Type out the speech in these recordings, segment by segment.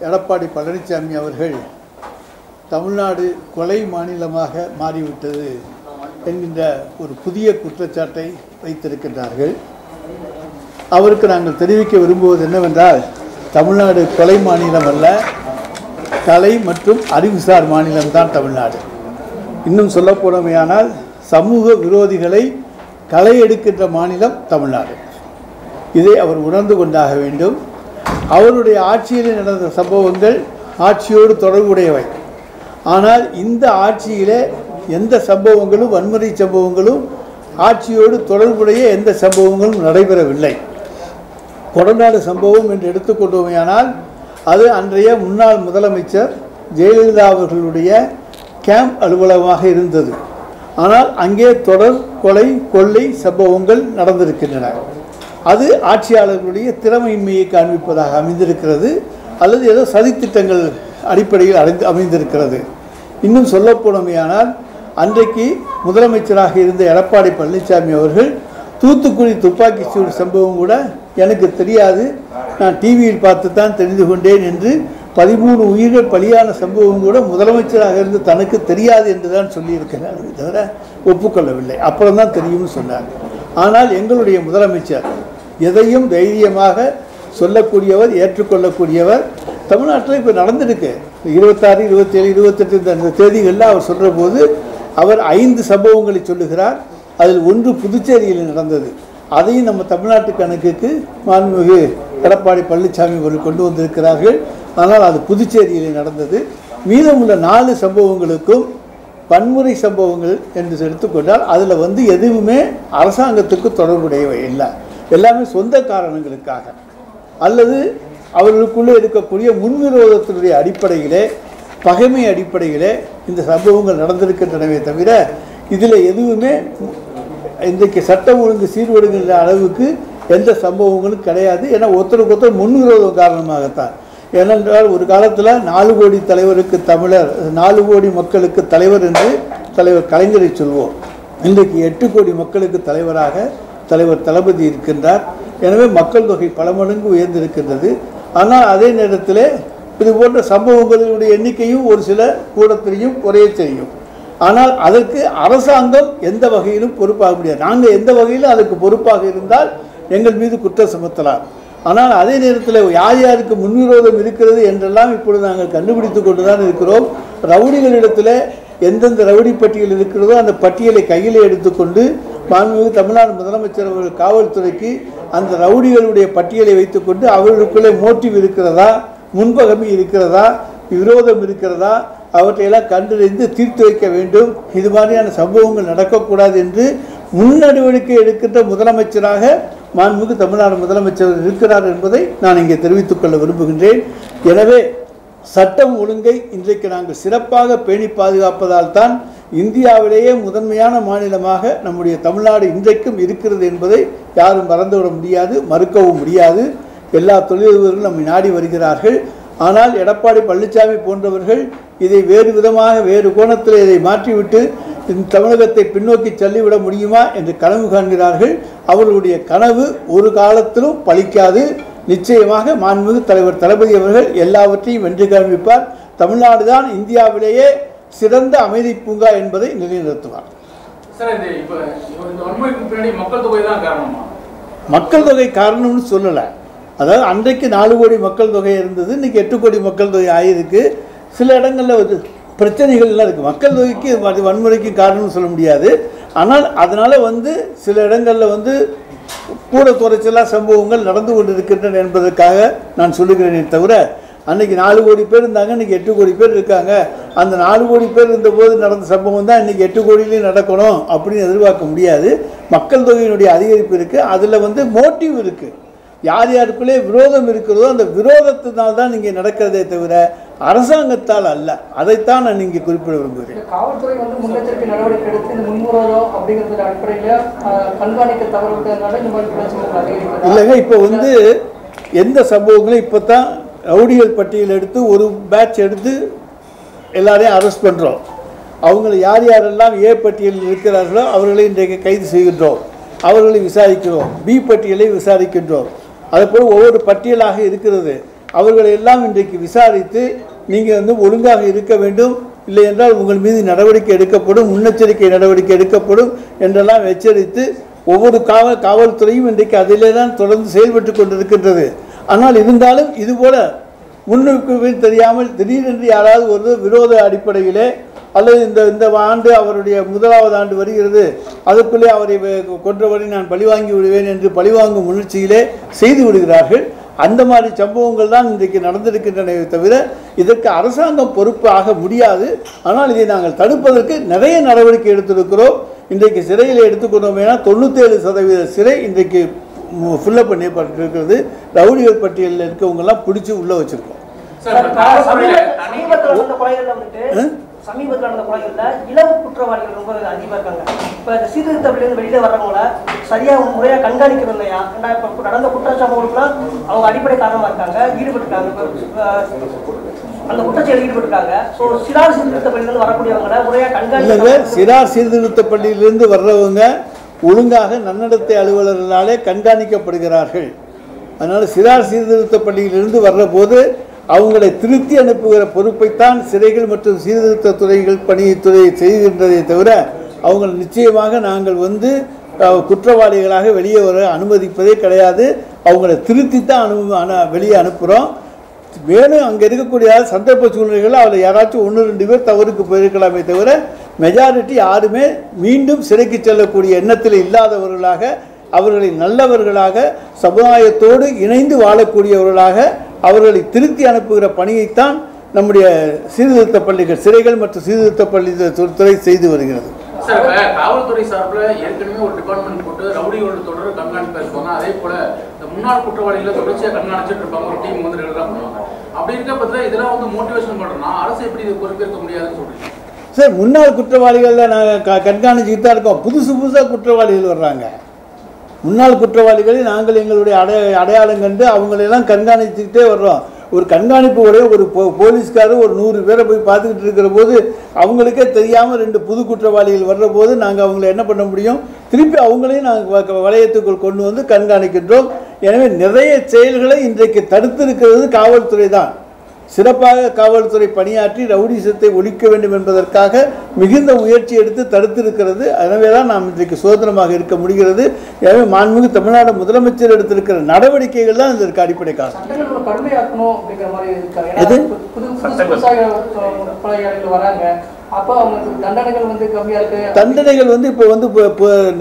எடப்பாடி பழனிசாமி அவர்கள் தமிழ்நாடு கொலை மாநிலமாக மாறிவிட்டது என்கின்ற ஒரு புதிய குற்றச்சாட்டை வைத்திருக்கின்றார்கள். அவருக்கு நாங்கள் தெரிவிக்க விரும்புவது என்னவென்றால், தமிழ்நாடு கொலை மாநிலம் அல்ல, கலை மற்றும் அறிவுசார் மாநிலம்தான் தமிழ்நாடு. இன்னும் சொல்லப்போனமையானால் சமூக விரோதிகளை களை எடுக்கின்ற மாநிலம் தமிழ்நாடு. இதை அவர் உணர்ந்து கொண்டாக வேண்டும். அவருடைய ஆட்சியில் நடந்த சம்பவங்கள் ஆட்சியோடு தொடர்புடையவை. ஆனால் இந்த ஆட்சியிலே எந்த சம்பவங்களும், வன்முறை சம்பவங்களும், ஆட்சியோடு தொடர்புடைய எந்த சம்பவங்களும் நடைபெறவில்லை. கொடநாடு சம்பவம் என்று எடுத்துக்கொண்டோமையானால் அது அன்றைய முன்னாள் முதலமைச்சர் ஜெயலலிதா அவர்களுடைய கேம்ப் அலுவலகமாக இருந்தது. ஆனால் அங்கே தொடர் கொலை கொள்ளை சம்பவங்கள் நடந்திருக்கின்றன. அது ஆட்சியாளர்களுடைய திறமையின்மையை காண்பிப்பதாக அமைந்திருக்கிறது, அல்லது ஏதோ சதித்திட்டங்கள் அடிப்படையில் அமைந்திருக்கிறது. இன்னும் சொல்லப்போனமையானால் அன்றைக்கு முதலமைச்சராக இருந்த எடப்பாடி பழனிசாமி அவர்கள் தூத்துக்குடி துப்பாக்கி சூடு சம்பவம் கூட எனக்கு தெரியாது, நான் டிவியில் பார்த்து தான் தெரிந்து கொண்டேன் என்று 13 உயிர்கள் பலியான சம்பவம் கூட முதலமைச்சராக இருந்து தனக்கு தெரியாது என்று தான் சொல்லியிருக்கிறார், தவிர ஒப்புக்கொள்ளவில்லை. அப்புறம் தான் தெரியும்னு சொன்னார். ஆனால் எங்களுடைய முதலமைச்சர் எதையும் தைரியமாக சொல்லக்கூடியவர், ஏற்றுக்கொள்ளக்கூடியவர். தமிழ்நாட்டில் இப்போ நடந்திருக்கு 26, 27, 28 அந்த தேதிகளில் அவர் சொல்கிற போது அவர் 5 சம்பவங்களை சொல்லுகிறார். அதில் 1 புதுச்சேரியில் நடந்தது. அதையும் நம்ம தமிழ்நாட்டு கணக்குக்கு மாண்புமிகு எடப்பாடி பழனிசாமி அவர்கள் கொண்டு வந்திருக்கிறார்கள். ஆனால் அது புதுச்சேரியில் நடந்தது. மீதமுள்ள 4 சம்பவங்களுக்கும் வன்முறை சம்பவங்கள் என்று எடுத்துக்கொண்டால் அதில் எதுவுமே அரசாங்கத்துக்கு தொடர்புடையவை இல்லை. எல்லாமே சொந்த காரணங்களுக்காக அல்லது அவர்களுக்குள்ளே இருக்கக்கூடிய முன்விரோதத்தினுடைய அடிப்படையிலே, பகைமை அடிப்படையிலே இந்த சம்பவங்கள் நடந்திருக்கின்றனவே தவிர இதில் எதுவுமே இன்றைக்கு சட்டம் ஒழுங்கு சீர்வடுகின்ற அளவுக்கு எந்த சம்பவங்களும் கிடையாது. ஏன்னா ஒருத்தருக்கு ஒருத்தர் முன்விரோதம் காரணமாகத்தான். ஏனென்றால் ஒரு காலத்தில் 4 கோடி தலைவருக்கு தமிழர், 4 கோடி மக்களுக்கு தலைவர் என்று தலைவர் கலைஞரை சொல்வோம். இன்றைக்கு 8 கோடி மக்களுக்கு தலைவராக தலைவர் தளபதி இருக்கின்றார். எனவே மக்கள் தொகை பல மடங்கு உயர்ந்திருக்கின்றது. ஆனால் அதே நேரத்தில் இது போன்ற சம்பவங்களுடைய எண்ணிக்கையும் ஒரு சில கூட தெரியும், குறைய தெரியும். ஆனால் அதற்கு அரசாங்கம் எந்த வகையிலும் பொறுப்பாக முடியாது. நாங்கள் எந்த வகையிலும் அதுக்கு பொறுப்பாக இருந்தால் எங்கள் மீது குற்றம் சுமத்தலாம். ஆனால் அதே நேரத்தில் யார் யாருக்கு முன்விரோதம் இருக்கிறது என்றெல்லாம் இப்பொழுது நாங்கள் கண்டுபிடித்து கொண்டு தான் இருக்கிறோம். ரவுடிகளிடத்தில் எந்தெந்த ரவுடி பட்டியல் இருக்கிறதோ அந்த பட்டியலை கையில் எடுத்துக்கொண்டு மாண்புமிகு தமிழ்நாடு முதலமைச்சர் அவர்கள் காவல்துறைக்கு அந்த ரவுடிகளுடைய பட்டியலை வைத்துக்கொண்டு அவர்களுக்குள்ளே மோட்டிவ் இருக்கிறதா, முன்பகமை இருக்கிறதா, விரோதம் இருக்கிறதா, அவற்றையெல்லாம் கண்டறிந்து தீர்த்து வைக்க வேண்டும். இது மாதிரியான சம்பவங்கள் நடக்கக்கூடாது என்று முன்னடிவடிக்கை எடுக்கின்ற முதலமைச்சராக மாண்புமிகு தமிழ்நாடு முதலமைச்சர் இருக்கிறார் என்பதை நான் இங்கே தெரிவித்துக் கொள்ள விரும்புகின்றேன். எனவே சட்டம் ஒழுங்கை இன்றைக்கு நாங்கள் சிறப்பாக பேணி பாதுகாப்பதால் தான் இந்தியாவிலேயே முதன்மையான மாநிலமாக நம்முடைய தமிழ்நாடு இன்றைக்கும் இருக்கிறது என்பதை யாரும் மறந்துவிட முடியாது, மறுக்கவும் முடியாது. எல்லா தொழிலதிபர்களும் நம்மை நாடி வருகிறார்கள். ஆனால் எடப்பாடி பழனிசாமி போன்றவர்கள் இதை வேறு விதமாக, வேறு கோணத்தில் இதை மாற்றிவிட்டு இந்த தமிழகத்தை பின்னோக்கி தள்ளிவிட முடியுமா என்று கனவு காண்கிறார்கள். அவர்களுடைய கனவு ஒரு காலத்திலும் பலிக்காது. நிச்சயமாக மாண்புமிகு தலைவர் தளபதி அவர்கள் எல்லாவற்றையும் வென்று காண்பிப்பார். தமிழ்நாடு தான் இந்தியாவிலேயே சிறந்த அமைதி பூங்கா என்பதை நிலைநிறுத்துவார். மக்கள் தொகை காரணம்னு சொல்லலை. அதாவது அன்றைக்கு 4 கோடி மக்கள் தொகை இருந்தது, இன்னைக்கு 8 கோடி மக்கள் தொகை ஆகியிருக்கு. சில இடங்களில் பிரச்சனைகள்லாம் இருக்குது. மக்கள் தொகைக்கு வன்முறைக்கு காரணம்னு சொல்ல முடியாது. ஆனால் அதனால் சில இடங்களில் கூட குறைச்சலாக சம்பவங்கள் நடந்து கொண்டு இருக்கின்றன என்பதற்காக நான் சொல்லுகிறேனே தவிர, அன்றைக்கி 4 கோடி பேர் இருந்தாங்க, இன்றைக்கி 8 கோடி பேர் இருக்காங்க. அந்த 4 கோடி பேர் இருந்தபோது நடந்த சம்பவம் தான் இன்றைக்கி 8 கோடியிலையும் நடக்கணும் அப்படின்னு எதிர்பார்க்க முடியாது. மக்கள் தொகையினுடைய அதிகரிப்பு இருக்குது, அதில் மோட்டிவ் இருக்குது. யார் யாருக்குள்ளே விரோதம் இருக்கிறதோ அந்த விரோதத்தினால் தான் இங்கே நடக்கிறதே தவிர அரசாங்கத்தால் அல்ல. அதைத்தான் நான் இங்கே குறிப்பிட விரும்புகிறேன். காவல்துறை முன்னெச்சரிக்கை நடவடிக்கை எடுத்து இந்த முன்விரோதம் அப்படிங்கிறது அடிப்படையில் கண்காணிக்க தவறுவதனால இந்த மாதிரி பிரச்சனைகள் அதிகரிக்கும். இல்லைங்க, இப்போ எந்த சம்பவங்களும் இப்போ தான் ரவுடிகள் பட்டியல் எடுத்து ஒரு பேட்ச் எடுத்து எல்லாரையும் அரெஸ்ட் பண்ணுறோம். அவங்களை யார் யாரெல்லாம் ஏ பட்டியலில் இருக்கிறார்களோ அவர்களை இன்றைக்கு கைது செய்கின்றோம், அவர்களை விசாரிக்கிறோம். பி பட்டியலை விசாரிக்கின்றோம். அதுபோல் ஒவ்வொரு பட்டியலாக இருக்கிறது. அவர்களை எல்லாம் இன்றைக்கு விசாரித்து நீங்கள் வந்து ஒழுங்காக இருக்க வேண்டும், இல்லை என்றால் உங்கள் மீது நடவடிக்கை எடுக்கப்படும், முன்னெச்சரிக்கை நடவடிக்கை எடுக்கப்படும் என்றெல்லாம் எச்சரித்து ஒவ்வொரு காவல்துறையும் இன்றைக்கு அதிலே தான் தொடர்ந்து செயல்பட்டு கொண்டிருக்கின்றது. ஆனால் இருந்தாலும் இதுபோல முன்னுக்கு தெரியாமல் திடீரென்று யாராவது ஒரு விரோத அடிப்படையிலே அல்லது இந்த ஆண்டு அவருடைய முதலாவது ஆண்டு வருகிறது, அதுக்குள்ளே அவரை கொன்றவரை நான் பழிவாங்கி விடுவேன் என்று பழிவாங்கும் முயற்சியிலே செய்து விடுகிறார்கள். அந்த மாதிரி சம்பவங்கள் தான் இன்றைக்கு நடந்திருக்கின்றனவே தவிர இதற்கு அரசாங்கம் பொறுப்பு ஆக முடியாது. ஆனால் இதை நாங்கள் தடுப்பதற்கு நிறைய நடவடிக்கை எடுத்திருக்கிறோம். இன்றைக்கு சிறையில் எடுத்துக்கொண்டோமேனா 97% சிறை இன்றைக்கு ஃபில்லப் பண்ணப்பட்டிருக்கிறது. ரவுடிகள் பட்டியலில் இருக்கவங்கெல்லாம் பிடிச்சி உள்ளே வச்சுருக்கோம். சமீபத்தில் நடந்த கொலைகளில் இளவு குற்றவாளிகள் ரொம்ப அதிகமாக இருக்காங்க. இப்போ இந்த சீர்திருத்தப்பள்ளியிலிருந்து வெளியில் வர்றவங்கள சரியாக முறையாக கண்காணிக்கணும் இல்லையா? இப்போ நடந்த குற்றச்சம்பவங்களுக்குலாம் அவங்க அடிப்படை காரணமாக இருக்காங்க, ஈடுபட்டுருக்காங்க, அந்த குற்றச்செயலில் ஈடுபட்டுருக்காங்க. ஸோ சிறார் சீர்திருத்தப்பள்ளியிலிருந்து வரக்கூடியவங்களை முறையாக கண்காணிக்க சிறார் சீர்திருத்த பள்ளியிலிருந்து வர்றவங்க ஒழுங்காக நன்னடத்தை அலுவலர்களாலே கண்காணிக்கப்படுகிறார்கள். அதனால் சிறார் சீர்திருத்த பள்ளியிலிருந்து வர்ற போது அவங்களை திருத்தி அனுப்புகிற பொறுப்பைத்தான் சிறைகள் மற்றும் சீர்திருத்த துறைகள் பணித்துறை செய்கின்றதை தவிர அவங்க நிச்சயமாக நாங்கள் வந்து குற்றவாளிகளாக வெளியே வர அனுமதிப்பதே கிடையாது. அவங்கள திருத்தி தான் வெளியே அனுப்புகிறோம். வேணும் அங்கே இருக்கக்கூடிய சந்தர்ப்ப சூழ்நிலைகள் அதில் யாராச்சும் 1-2 பேர் தவறுக்கு போயிருக்கலாமே தவிர மெஜாரிட்டி யாருமே மீண்டும் சிறைக்கு செல்லக்கூடிய எண்ணத்தில் இல்லாதவர்களாக, அவர்களை நல்லவர்களாக, சமுதாயத்தோடு இணைந்து வாழக்கூடியவர்களாக அவர்களை திருத்தி அனுப்புகிற பணியைத்தான் நம்முடைய சீர்திருத்த பள்ளிகள், சிறைகள் மற்றும் சீர்திருத்த பள்ளி துறை செய்து வருகிறது. சார், காவல்துறை சார்பில் ஏற்கனவே ஒரு டிபார்ட்மெண்ட் போட்டு ரவுடிகளோட தொடர் கண்காணிப்பு இருப்பாங்க. அதே போல இந்த முன்னாள் குற்றவாளிகளை தொடர்ச்சியாக கண்காணிச்சுட்டு இருப்பாங்க. ஒரு டீம் வந்து ரெகுலராக பண்ணுவாங்க. அப்படி இருக்க பட்சத்தில் இதெல்லாம் வந்து மோட்டிவேஷன் பண்ணுறோம்னா அரசு எப்படி இது பொறுப்பேற்க முடியாதுன்னு சொல்றீங்க? சார், முன்னாள் குற்றவாளிகளில் நாங்கள் கண்காணிச்சுக்கிட்டு தான் இருக்கோம். புதுசாக குற்றவாளிகள் வர்றாங்க. முன்னாள் குற்றவாளிகளை நாங்கள் எங்களுடைய அடையாளம் கண்டு அவங்களெல்லாம் கண்காணிச்சுக்கிட்டே வர்றோம். ஒரு கண்காணிப்பு உடைய ஒரு போலீஸ்காரர் ஒரு 100 பேரை போய் பார்த்துக்கிட்டு இருக்கிற போது அவங்களுக்கே தெரியாமல் 2 புது குற்றவாளிகள் வர்ற போது நாங்கள் அவங்கள என்ன பண்ண முடியும்? திருப்பி அவங்களையும் நாங்கள் வளையத்துக்குள் கொண்டு வந்து கண்காணிக்கின்றோம். எனவே நிறைய செயல்களை இன்றைக்கு தடுத்திருக்கிறது காவல்துறை தான். சிறப்பாக காவல்துறை பணியாற்றி ரவுடிசத்தை ஒழிக்க வேண்டும் என்பதற்காக மிகுந்த முயற்சி எடுத்து தடுத்திருக்கிறது. எனவே தான் நாம் இன்றைக்கு சுதந்திரமாக இருக்க முடிகிறது. எனவே மாண்புமிகு தமிழ்நாடு முதலமைச்சர் எடுத்திருக்கிற நடவடிக்கைகள் தான் இதற்கு அடிப்படை காரணம். தண்டனைகள் வந்து இப்போ வந்து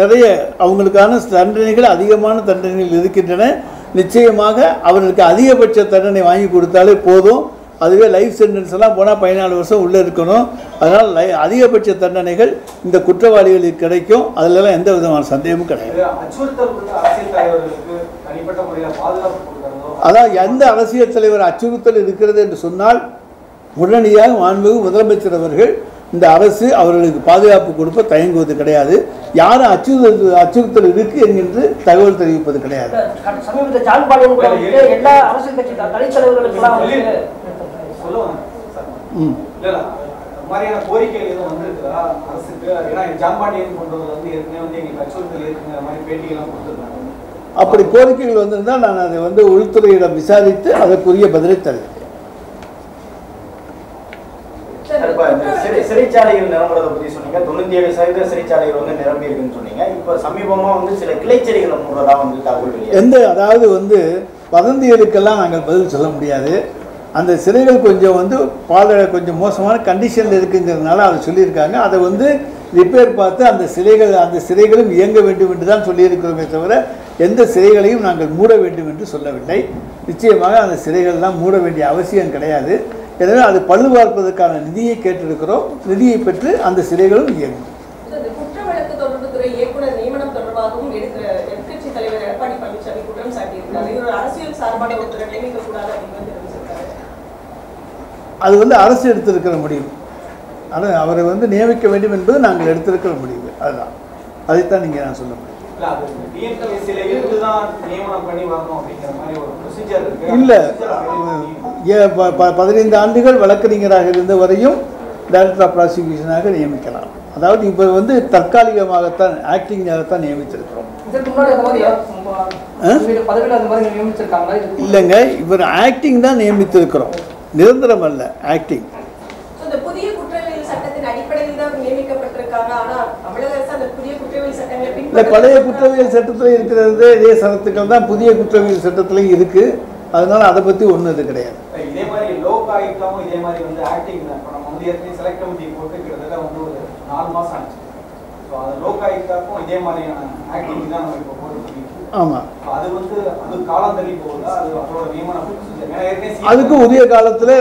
நிறைய அவங்களுக்கான தண்டனைகள் அதிகமான தண்டனைகள் இருக்கின்றன. நிச்சயமாக அவர்களுக்கு அதிகபட்ச தண்டனை வாங்கி கொடுத்தாலே போதும். அதுவே லைஃப் சென்டென்ஸ் எல்லாம் போனால் 14 வருஷம் உள்ளே இருக்கணும். அதனால் அதிகபட்ச தண்டனைகள் இந்த குற்றவாளிகளுக்கு கிடைக்கும். அதிலெல்லாம் எந்த விதமான சந்தேகமும் கிடையாது. அதாவது எந்த அரசியல் தலைவர் அச்சுறுத்தல் இருக்கிறது என்று சொன்னால் உடனடியாக மாண்புமிகு முதலமைச்சர் அவர்கள் இந்த அரசு அவர்களுக்கு பாதுகாப்பு கொடுப்ப தயங்குவது கிடையாது. யாரும் அச்சுறுத்தல் இருக்கு என்கின்ற தகவல் தெரிவிப்பது கிடையாது. அப்படி கோரிக்கைகள் வந்திருந்தால் நான் அதை வந்து உள்துறையிடம் விசாரித்து அதற்குரிய பதிலை தருவேன். சிறைச்சாலைகள் நிரம்புறதை பற்றி சொன்னீங்க. 97% சிறைச்சாலைகள் வந்து நிரம்பி இருக்குன்னு சொன்னீங்க. இப்போ சமீபமாக வந்து சில கிளைச்செடிகளை மூடுறதா வந்து தகவல் அதாவது வந்து வதந்திகளுக்கெல்லாம் நாங்கள் பதில் சொல்ல முடியாது. அந்த சிறைகள் கொஞ்சம் வந்து கொஞ்சம் மோசமான கண்டிஷனில் இருக்குங்கிறதுனால அதை சொல்லியிருக்காங்க. அதை வந்து ரிப்பேர் பார்த்து அந்த சிறைகளும் இயங்க வேண்டும் என்று தான் சொல்லியிருக்கிறோமே தவிர எந்த சிறைகளையும் நாங்கள் மூட வேண்டும் என்று சொல்லவில்லை. நிச்சயமாக அந்த சிறைகள்லாம் மூட வேண்டிய அவசியம் கிடையாது. எனவே அது பழுதுபார்ப்பதற்கான நிதியை கேட்டிருக்கிறோம். நிதியை பெற்று அந்த சிறைகளும் இயங்கும். குற்றவழக்கு தொடர்புத்துறை இயக்குனர் நியமனம் தொடர்பாகவும் எதிர்க்கட்சி தலைவர் எடப்பாடி பழனிசாமி குற்றம் சாட்டியிருக்காரு. இவர் அரசியல் சார்பான ஒருத்தரை நியமிக்க கூடாது அப்படின்னு தெரிவிச்சிருக்காரு. அது வந்து அரசு எடுத்திருக்கிற முடிவு. ஆனால் அவரை வந்து நியமிக்க வேண்டும் என்பது நாங்கள் எடுத்திருக்கிற முடிவு. அதுதான், அதைத்தான் நீங்கள் நான் சொல்ல முடியும். இல்லை, 15 ஆண்டுகள் வழக்கறிஞராக இருந்த வரையும் டைரக்டர் ஆஃப் ப்ராசிக்யூஷனாக நியமிக்கலாம். அதாவது இப்போ வந்து தற்காலிகமாகத்தான் ஆக்டிங்காகத்தான் நியமித்திருக்கிறோம். இதற்கு முன்னாடி அந்த மாதிரி பதவியில் அந்த மாதிரி நியமிச்சிருக்காங்களா? இல்லைங்க, இவர் ஆக்டிங் தான் நியமித்திருக்கிறோம், நிரந்தரம் அல்ல, ஆக்டிங். இந்த புதிய குற்றவியல் சட்டத்தின் அடிப்படையில் தான் நியமிக்கப்பட்டிருக்காங்க. ஆனா தமிழக அரசு அந்த புதிய குற்றவியல் சட்டங்களை இல்லை, பழைய குற்றவியல் சட்டத்தில் இருக்கிறது இதே சரத்துக்கள் தான் புதிய குற்றவியல் சட்டத்திலையும் இருக்கு. அதனால அதை பற்றி ஒன்றும் இது கிடையாது. இதே மாதிரி லோக் ஆயுக்தாவும் இதே மாதிரி வந்து ஆக்டிங் தான். இப்போ நம்ம வந்து ஏற்கனவே செலக்ட் கமிட்டி போட்டு கிட்டத்தட்ட வந்து ஒரு 4 மாதம் ஆச்சு. ஸோ அது லோக் ஆயுக்தாக்கும் இதே மாதிரியான ஆக்டிங் தான் நம்ம இப்போ போட்டு. ஆமாம், அது வந்து அது காலம் தள்ளி போகுதா? அது அதோட நியமனம் அதுக்கு உரிய காலத்தில்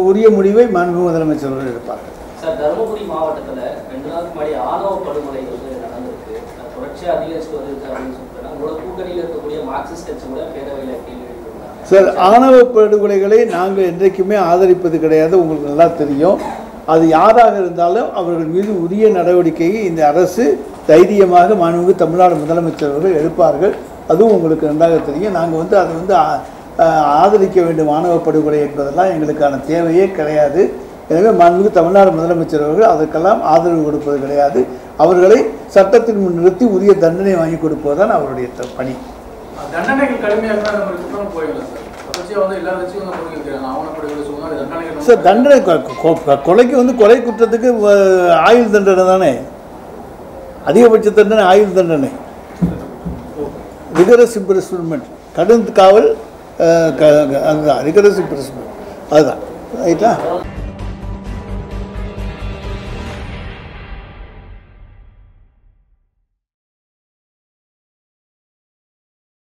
உரிய முடிவை மாண்பு முதலமைச்சர் அவர்கள் எடுப்பார்கள். சார், தருமபுரி மாவட்டத்தில் 2 நாளுக்கு முன்னாடி ஆணவ படுகொலை வந்து நடந்திருக்கு, தொடர்ச்சியாக அதிகரிச்சு வருது அப்படின்னு சொல்லிட்டு உங்களோட கூட்டணியில் இருக்கக்கூடிய மார்க்சிஸ்ட் கட்சி கூட பேரவையில் கேள்வி எழுப்பியிருந்தாங்க. சார், ஆணவ படுகொலைகளை நாங்கள் என்றைக்குமே ஆதரிப்பது கிடையாது, உங்களுக்கு நல்லா தெரியும். அது யாராக இருந்தாலும் அவர்கள் மீது உரிய நடவடிக்கையை இந்த அரசு தைரியமாக மாண்புமிகு தமிழ்நாடு முதலமைச்சர் அவர்கள் எடுப்பார்கள். அதுவும் உங்களுக்கு நன்றாக தெரியும். நாங்கள் வந்து அதை வந்து ஆதரிக்க வேண்டும் ஆணவ படுகொலை என்பதெல்லாம் எங்களுக்கான தேவையே கிடையாது. எனவே மாண்புமிகு தமிழ்நாடு முதலமைச்சர் அவர்கள் அதற்கெல்லாம் ஆதரவு கொடுப்பது கிடையாது. அவர்களை சட்டத்தின் முன் நிறுத்தி உரிய தண்டனை வாங்கி கொடுப்பதுதான் அவருடைய பணி. தண்டனைகள் கடுமையாக தான் நம்ம குற்றம் போயிடலாம் சார். தொடர்ச்சியாக வந்து எல்லா கட்சியும் வந்து கொடுக்கிறாங்க. ஆவணப்படுகிற சூழ்நிலை தண்டனைகள் சார், தண்டனை கொலைக்கு வந்து கொலை குற்றத்துக்கு ஆயுள் தண்டனை தானே, அதிகபட்ச தண்டனை ஆயுள் தண்டனை. ரிகரஸ் இம்ப்ரெஸ்மெண்ட், கடும் காவல், அதுதான் ரிகரஸ் இம்ப்ரெஸ்மெண்ட், அதுதான் ரைட்டா.